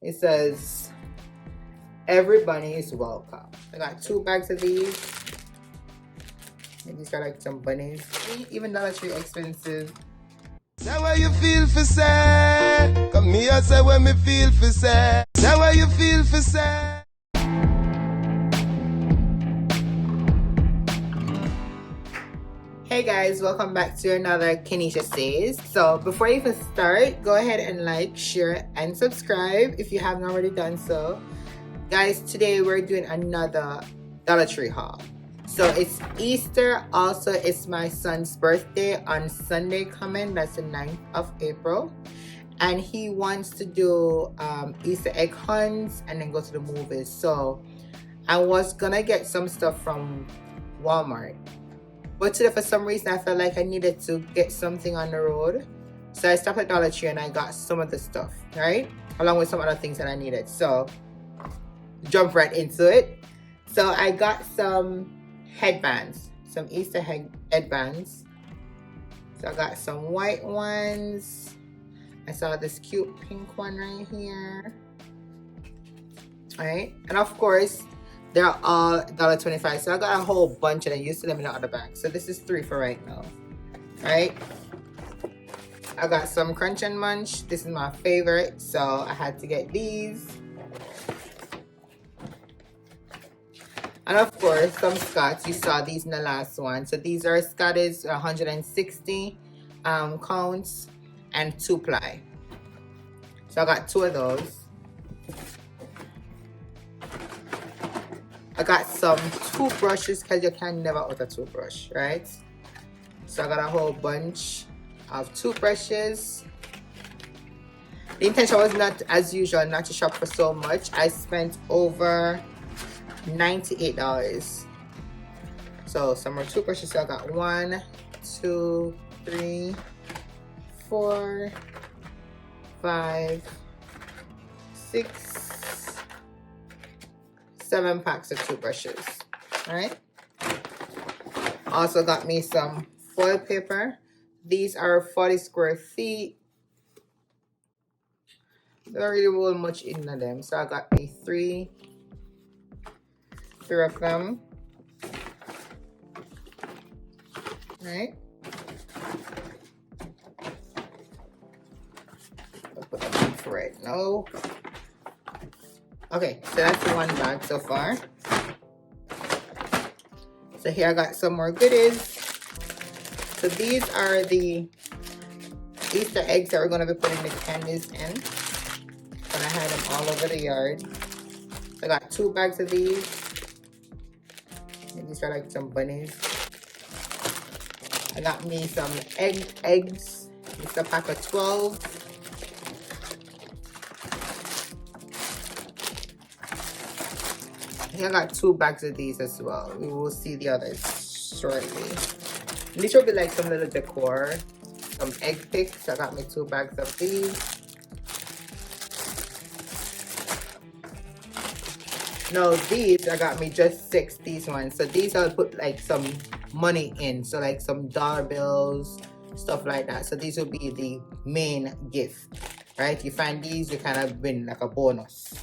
It says, every bunny is welcome. I got 2 bags of these. And these are like some bunnies. Even Dollar Tree expensive. That way you feel for say. Come here, say when me feel for say. That way you feel for say. Hey guys, welcome back to another Kenisha Says. So before you even start, go ahead and like, share, and subscribe if you haven't already done so. Guys, today we're doing another Dollar Tree haul. So it's Easter, also it's my son's birthday on Sunday coming, that's the 9th of April. And he wants to do Easter egg hunts and then go to the movies. So I was gonna get some stuff from Walmart. But today, for some reason, I felt like I needed to get something on the road. So I stopped at Dollar Tree and I got some of the stuff, right? Along with some other things that I needed. So, jump right into it. So I got some headbands, some Easter headbands. So I got some white ones. I saw this cute pink one right here. All right? And of course, they're all $1.25. So I got a whole bunch and I used them in the other bag. So this is 3 for right now. Right? I got some Crunch and Munch. This is my favorite. So I had to get these. And of course, some Scots. You saw these in the last one. So these are Scotties, 160 counts and 2-ply. So I got 2 of those. I got some toothbrushes because you can never out a toothbrush, right? So I got a whole bunch of toothbrushes. The intention was not, as usual, not to shop for so much. I spent over $98. So some more toothbrushes. So I got 1, 2, 3, 4, 5, 6, 7 packs of toothbrushes. All right. Also got me some foil paper. These are 40 square feet. Don't really roll much in them. So I got me 3 of them. All right. I'll put them in for right now. Okay, so that's the 1 bag so far. So here I got some more goodies. So these are the Easter eggs that we're going to be putting the candies in. And I had them all over the yard. So I got 2 bags of these. And these are like some bunnies. I got me some eggs. It's a pack of 12. I got 2 bags of these as well. We will see the others shortly. These will be like some little decor. Some egg picks. I got me 2 bags of these. No, these I got me just 6, these ones. So these I'll put like some money in. So like some dollar bills, stuff like that. So these will be the main gift. Right? You find these, you kind of win like a bonus.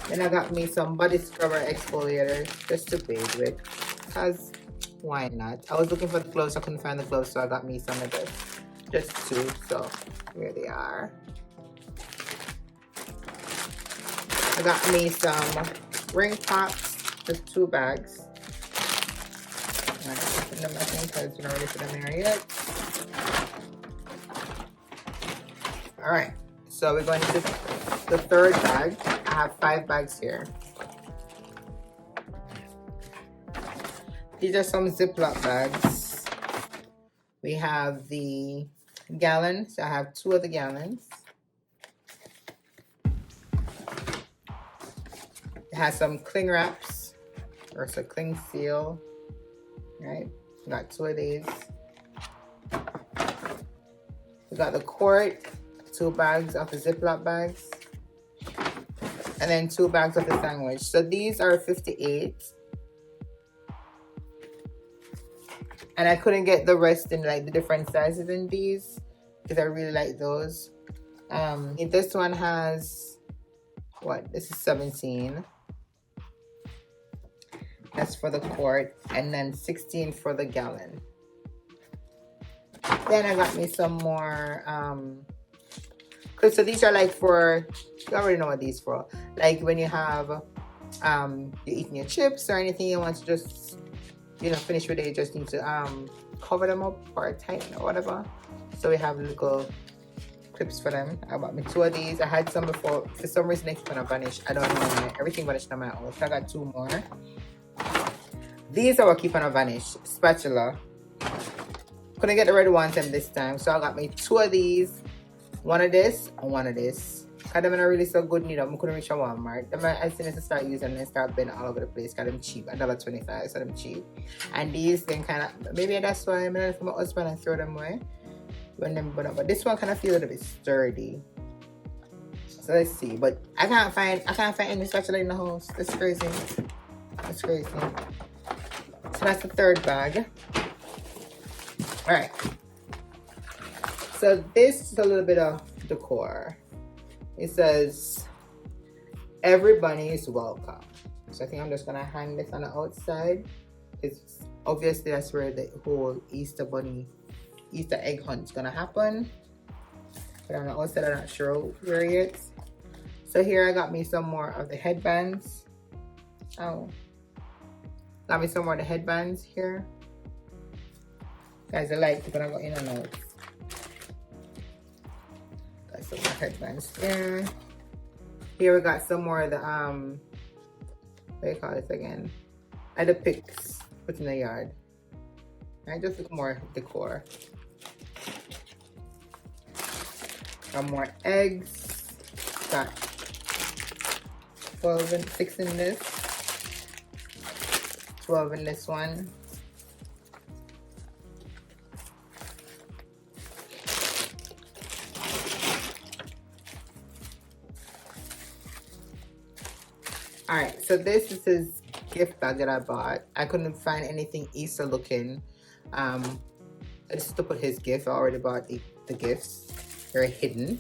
Then I got me some body scrubber exfoliator just to bathe with, because why not? I was looking for the gloves, I couldn't find the gloves, so I got me some of this. Just 2, so here they are. I got me some ring pops, just 2 bags. I'm putting them back in because you're not ready for them there yet. Alright, so we're going to the 3rd bag. I have 5 bags here. These are some Ziploc bags. We have the gallon. So I have 2 of the gallons. It has some cling wraps or some cling seal. Right? Got 2 of these. We got the quart, 2 bags of the Ziploc bags. And then 2 bags of the sandwich. So these are 58. And I couldn't get the rest in like the different sizes in these because I really like those. This one has what? This is 17. That's for the quart, and then 16 for the gallon. Then I got me some more so these are like for, you already know what these for, like when you have you're eating your chips or anything, you want to just, you know, finish with it, you just need to cover them up or tighten or whatever. So we have little clips for them. I bought me 2 of these. I had some before, for some reason they keep on vanish. I don't know why. Everything vanished on my own, so I got 2 more. These are what keep on vanish. Spatula. Couldn't get the red ones this time, so I got me 2 of these. 1 of this and 1 of this. Cause them are really so good need them. I couldn't reach a Walmart. Them I still to start using and start being all over the place. Cause them cheap. $1.25, so them cheap. And these then kind of, maybe that's why I'm gonna for my husband and throw them away when them burn up. But this one kind of feels a little bit sturdy. So let's see. But I can't find any spatula in the house. That's crazy. That's crazy. So that's the 3rd bag. Alright. So this is a little bit of decor. It says, every bunny is welcome. So I think I'm just gonna hang this on the outside. It's obviously that's where the whole Easter egg hunt is gonna happen. But on the outside, I'm not sure where yet. So here I got me some more of the headbands. Oh. Got me some more of the headbands here. Guys, the lights are gonna go in and out. Got some more headbands there. Here we got some more of the what do you call this again? And the picks put in the yard. Right, just look more decor. Got more eggs. Got 12 and 6 in this. 12 in this one. Alright, so this is his gift bag that I bought. I couldn't find anything Easter looking. This is to put his gift. I already bought the gifts. They're hidden.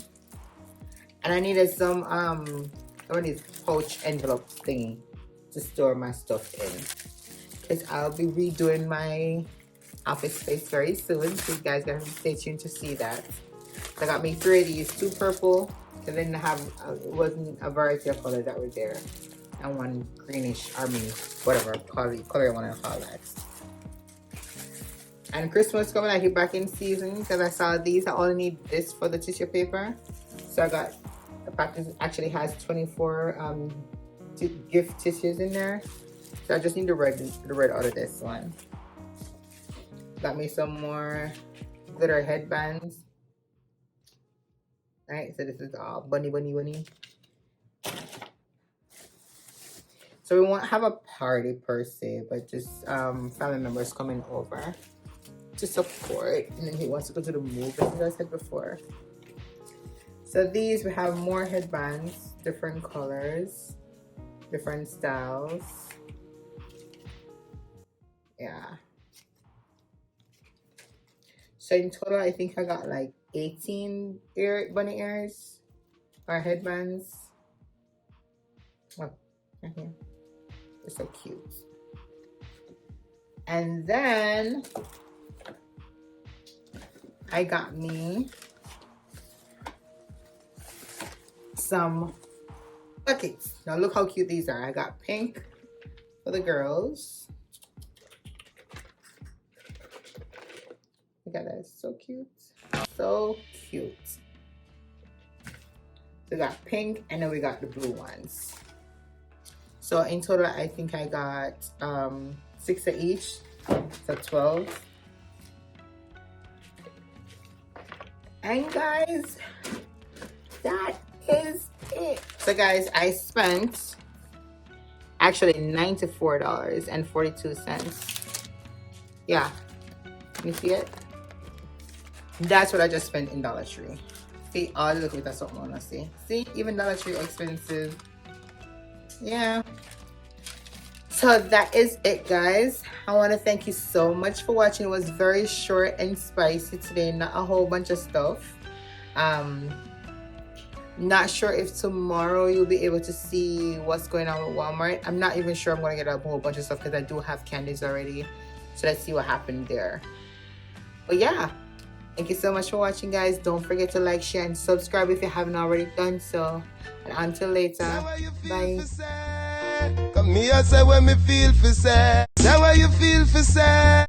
And I needed some one of these pouch envelope thingy to store my stuff in. Because I'll be redoing my office space very soon. So you guys gotta stay tuned to see that. So I got me 3 of these, 2 purple, and then I have it wasn't a variety of colors that were there. And 1 greenish army, whatever color you want to call that. And Christmas coming, I get back in season because I saw these. I only need this for the tissue paper. So I got, the package actually has 24 gift tissues in there. So I just need the red out of this one. Got me some more glitter headbands. Alright, so this is all bunny. So we won't have a party per se, but just family members coming over to support. And then he wants to go to the movies, as I said before. So these, we have more headbands, different colors, different styles. Yeah. So in total, I think I got like 18 bunny ears or headbands. Oh, right here. They're so cute. And then I got me some buckets. Now look how cute these are. I got pink for the girls. Look at that, it's so cute. So cute. So we got pink and then we got the blue ones. So in total, I think I got 6 of each, so 12. And guys, that is it. So guys, I spent actually $94.42. Yeah, you see it? That's what I just spent in Dollar Tree. See, all the look, that's something I wanna see. See, even Dollar Tree expensive. Yeah. So that is it, guys. I want to thank you so much for watching. It was very short and spicy today, not a whole bunch of stuff. Not sure if tomorrow you'll be able to see what's going on with Walmart. I'm not even sure I'm going to get a whole bunch of stuff because I do have candies already. So let's see what happened there. But yeah, thank you so much for watching, guys. Don't forget to like, share, and subscribe if you haven't already done so. And until later, bye. Come here, say when me feel for say. Say what you feel for say.